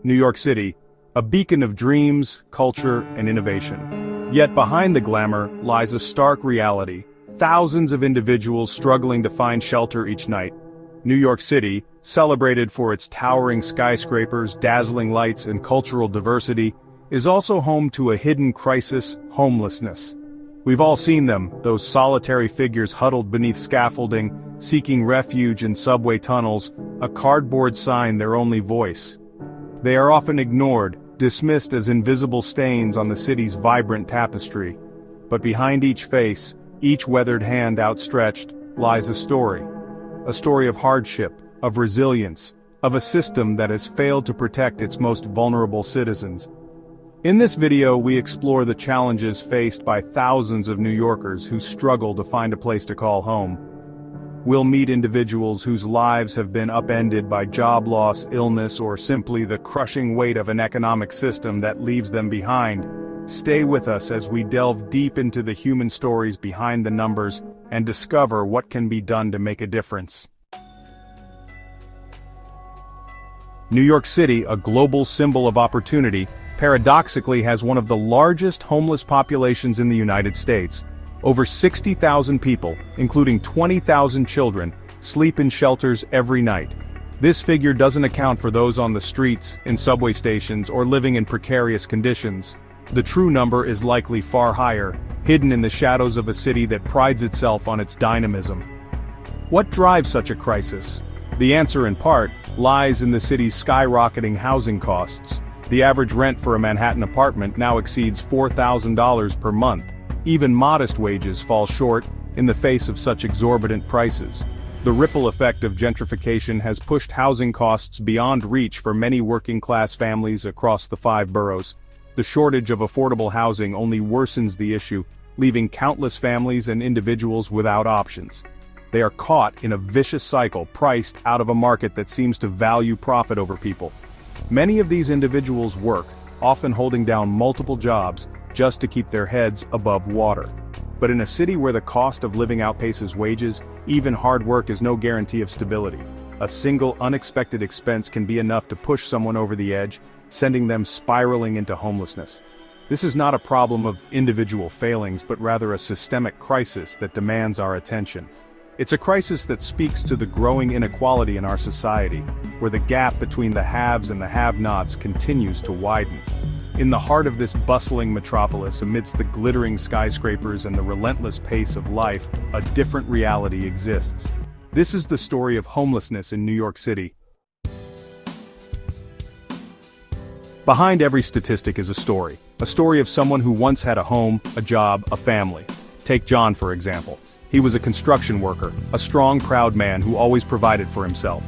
New York City, a beacon of dreams, culture, and innovation. Yet behind the glamour lies a stark reality: thousands of individuals struggling to find shelter each night. New York City, celebrated for its towering skyscrapers, dazzling lights, and cultural diversity, is also home to a hidden crisis: homelessness. We've all seen them, those solitary figures huddled beneath scaffolding, seeking refuge in subway tunnels, a cardboard sign their only voice. They are often ignored, dismissed as invisible stains on the city's vibrant tapestry. But behind each face, each weathered hand outstretched, lies a story. A story of hardship, of resilience, of a system that has failed to protect its most vulnerable citizens. In this video, we explore the challenges faced by thousands of New Yorkers who struggle to find a place to call home. We'll meet individuals whose lives have been upended by job loss, illness, or simply the crushing weight of an economic system that leaves them behind. Stay with us as we delve deep into the human stories behind the numbers and discover what can be done to make a difference. New York City, a global symbol of opportunity, paradoxically has one of the largest homeless populations in the United States. Over 60,000 people, including 20,000 children, sleep in shelters every night. This figure doesn't account for those on the streets, in subway stations, or living in precarious conditions. The true number is likely far higher, hidden in the shadows of a city that prides itself on its dynamism. What drives such a crisis? The answer, in part, lies in the city's skyrocketing housing costs. The average rent for a Manhattan apartment now exceeds $4,000 per month. Even modest wages fall short in the face of such exorbitant prices. The ripple effect of gentrification has pushed housing costs beyond reach for many working-class families across the 5 boroughs. The shortage of affordable housing only worsens the issue, leaving countless families and individuals without options. They are caught in a vicious cycle, priced out of a market that seems to value profit over people. Many of these individuals work, often holding down multiple jobs, just to keep their heads above water. But in a city where the cost of living outpaces wages, even hard work is no guarantee of stability. A single unexpected expense can be enough to push someone over the edge, sending them spiraling into homelessness. This is not a problem of individual failings, but rather a systemic crisis that demands our attention. It's a crisis that speaks to the growing inequality in our society, where the gap between the haves and the have-nots continues to widen. In the heart of this bustling metropolis, amidst the glittering skyscrapers and the relentless pace of life, a different reality exists. This is the story of homelessness in New York City. Behind every statistic is a story of someone who once had a home, a job, a family. Take John, for example. He was a construction worker, a strong, proud man who always provided for himself.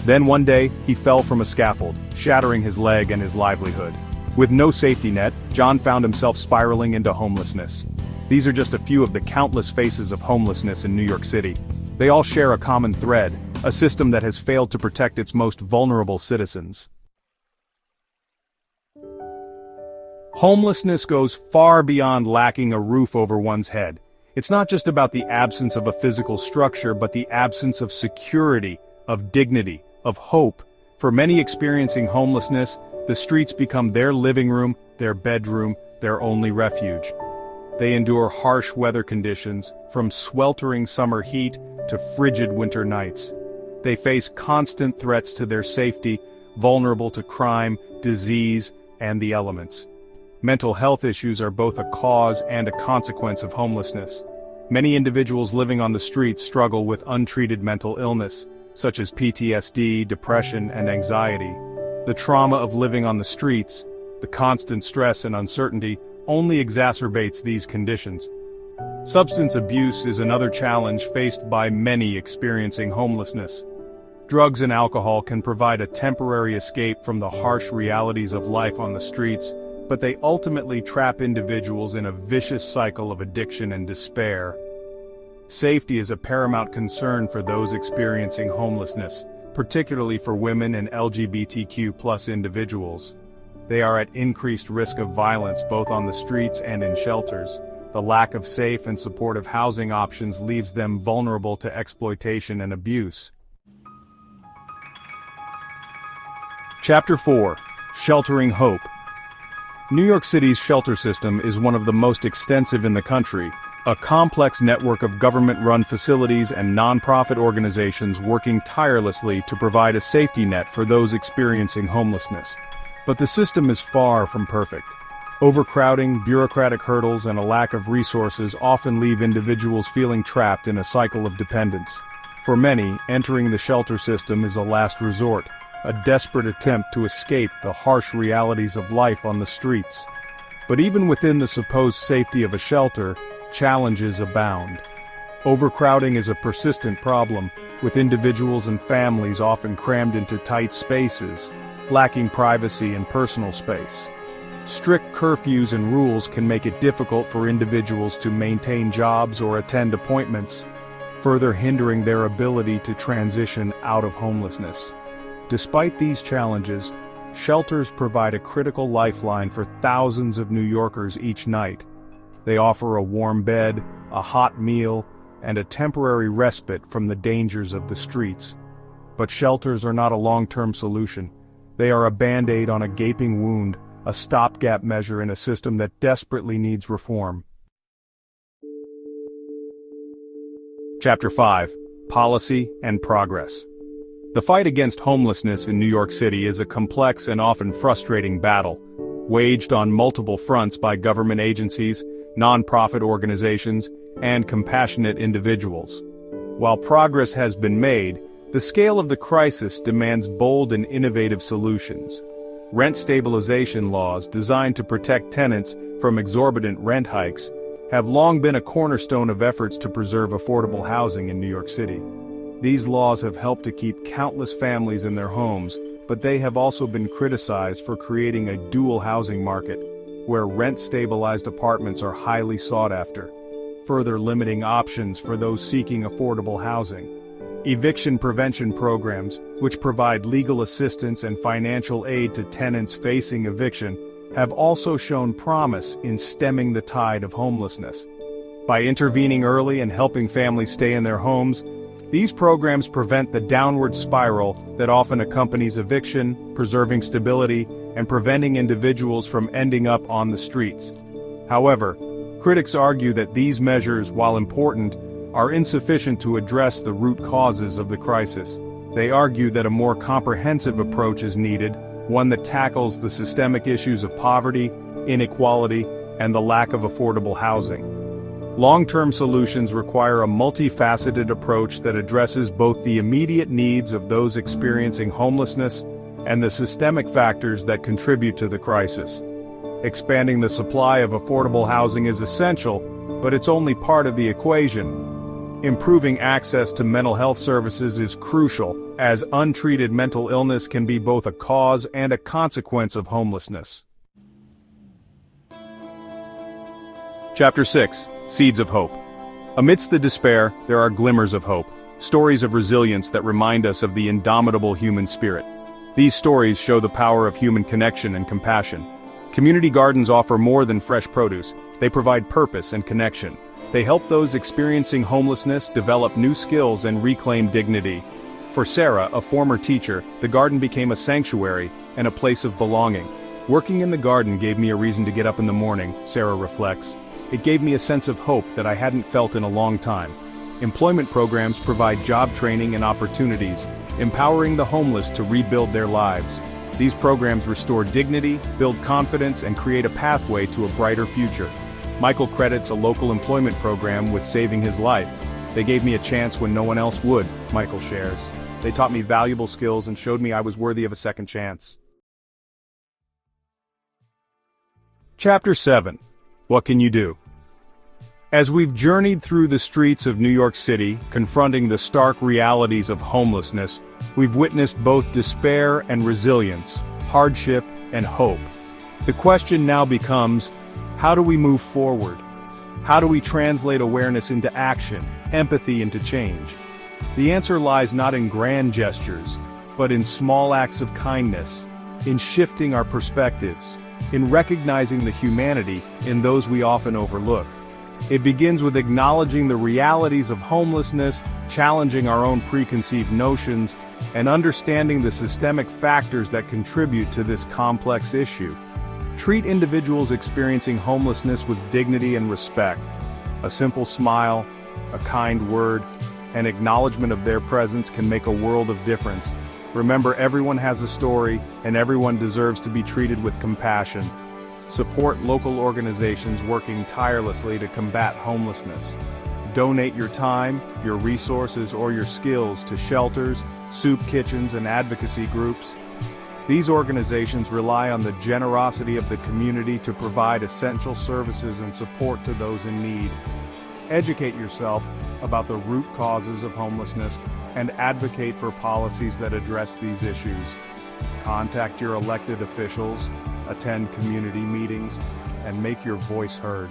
Then one day, he fell from a scaffold, shattering his leg and his livelihood. With no safety net, John found himself spiraling into homelessness. These are just a few of the countless faces of homelessness in New York City. They all share a common thread: a system that has failed to protect its most vulnerable citizens. Homelessness goes far beyond lacking a roof over one's head. It's not just about the absence of a physical structure, but the absence of security, of dignity, of hope. For many experiencing homelessness, the streets become their living room, their bedroom, their only refuge. They endure harsh weather conditions, from sweltering summer heat to frigid winter nights. They face constant threats to their safety, vulnerable to crime, disease, and the elements. Mental health issues are both a cause and a consequence of homelessness. Many individuals living on the streets struggle with untreated mental illness, such as PTSD, depression, and anxiety. The trauma of living on the streets, the constant stress and uncertainty, only exacerbates these conditions. Substance abuse is another challenge faced by many experiencing homelessness. Drugs and alcohol can provide a temporary escape from the harsh realities of life on the streets, but they ultimately trap individuals in a vicious cycle of addiction and despair. Safety is a paramount concern for those experiencing homelessness, particularly for women and LGBTQ+ individuals. They are at increased risk of violence both on the streets and in shelters. The lack of safe and supportive housing options leaves them vulnerable to exploitation and abuse. Chapter 4. Sheltering hope. New York City's shelter system is one of the most extensive in the country, a complex network of government-run facilities and nonprofit organizations working tirelessly to provide a safety net for those experiencing homelessness. But the system is far from perfect. Overcrowding, bureaucratic hurdles, and a lack of resources often leave individuals feeling trapped in a cycle of dependence. For many, entering the shelter system is a last resort, a desperate attempt to escape the harsh realities of life on the streets. But even within the supposed safety of a shelter, challenges abound. Overcrowding is a persistent problem, with individuals and families often crammed into tight spaces, lacking privacy and personal space. Strict curfews and rules can make it difficult for individuals to maintain jobs or attend appointments, further hindering their ability to transition out of homelessness. Despite these challenges, shelters provide a critical lifeline for thousands of New Yorkers each night. They offer a warm bed, a hot meal, and a temporary respite from the dangers of the streets. But shelters are not a long-term solution. They are a band-aid on a gaping wound, a stopgap measure in a system that desperately needs reform. Chapter 5. Policy and Progress. The fight against homelessness in New York City is a complex and often frustrating battle, waged on multiple fronts by government agencies, nonprofit organizations, and compassionate individuals. While progress has been made, the scale of the crisis demands bold and innovative solutions. Rent stabilization laws designed to protect tenants from exorbitant rent hikes have long been a cornerstone of efforts to preserve affordable housing in New York City. These laws have helped to keep countless families in their homes, but they have also been criticized for creating a dual housing market, where rent-stabilized apartments are highly sought after, further limiting options for those seeking affordable housing. Eviction prevention programs, which provide legal assistance and financial aid to tenants facing eviction, have also shown promise in stemming the tide of homelessness. By intervening early and helping families stay in their homes, these programs prevent the downward spiral that often accompanies eviction, preserving stability, and preventing individuals from ending up on the streets. However, critics argue that these measures, while important, are insufficient to address the root causes of the crisis. They argue that a more comprehensive approach is needed, one that tackles the systemic issues of poverty, inequality, and the lack of affordable housing. Long-term solutions require a multifaceted approach that addresses both the immediate needs of those experiencing homelessness and the systemic factors that contribute to the crisis. Expanding the supply of affordable housing is essential, but it's only part of the equation. Improving access to mental health services is crucial, as untreated mental illness can be both a cause and a consequence of homelessness. Chapter 6. Seeds of Hope. Amidst the despair, there are glimmers of hope, stories of resilience that remind us of the indomitable human spirit. These stories show the power of human connection and compassion. Community gardens offer more than fresh produce. They provide purpose and connection. They help those experiencing homelessness develop new skills and reclaim dignity. For Sarah, a former teacher, the garden became a sanctuary and a place of belonging. Working in the garden gave me a reason to get up in the morning, Sarah reflects. It gave me a sense of hope that I hadn't felt in a long time. Employment programs provide job training and opportunities, empowering the homeless to rebuild their lives. These programs restore dignity, build confidence, and create a pathway to a brighter future. Michael credits a local employment program with saving his life. They gave me a chance when no one else would, Michael shares. They taught me valuable skills and showed me I was worthy of a second chance. Chapter 7. What can you do? As we've journeyed through the streets of New York City, confronting the stark realities of homelessness, we've witnessed both despair and resilience, hardship and hope. The question now becomes, how do we move forward? How do we translate awareness into action, empathy into change? The answer lies not in grand gestures, but in small acts of kindness, in shifting our perspectives, in recognizing the humanity in those we often overlook. It begins with acknowledging the realities of homelessness, challenging our own preconceived notions, and understanding the systemic factors that contribute to this complex issue. Treat individuals experiencing homelessness with dignity and respect. A simple smile, a kind word, and acknowledgement of their presence can make a world of difference. Remember, everyone has a story, and everyone deserves to be treated with compassion. Support local organizations working tirelessly to combat homelessness. Donate your time, your resources, or your skills to shelters, soup kitchens, and advocacy groups. These organizations rely on the generosity of the community to provide essential services and support to those in need. Educate yourself about the root causes of homelessness and advocate for policies that address these issues. Contact your elected officials, attend community meetings, and make your voice heard.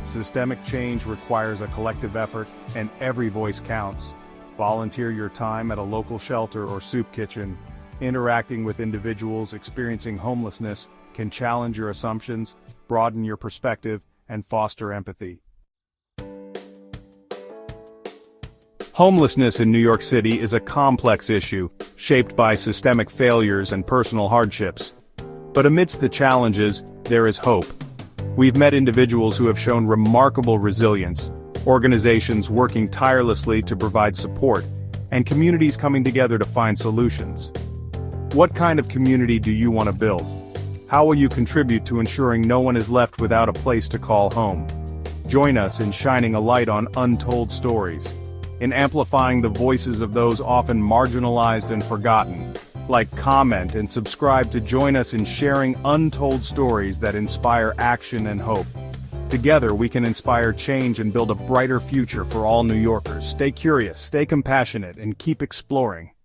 Systemic change requires a collective effort, and every voice counts. Volunteer your time at a local shelter or soup kitchen. Interacting with individuals experiencing homelessness can challenge your assumptions, broaden your perspective, and foster empathy. Homelessness in New York City is a complex issue, shaped by systemic failures and personal hardships. But amidst the challenges, there is hope. We've met individuals who have shown remarkable resilience, organizations working tirelessly to provide support, and communities coming together to find solutions. What kind of community do you want to build? How will you contribute to ensuring no one is left without a place to call home? Join us in shining a light on untold stories, in amplifying the voices of those often marginalized and forgotten. Like, comment, and subscribe to join us in sharing untold stories that inspire action and hope. Together we can inspire change and build a brighter future for all New Yorkers. Stay curious, stay compassionate, and keep exploring.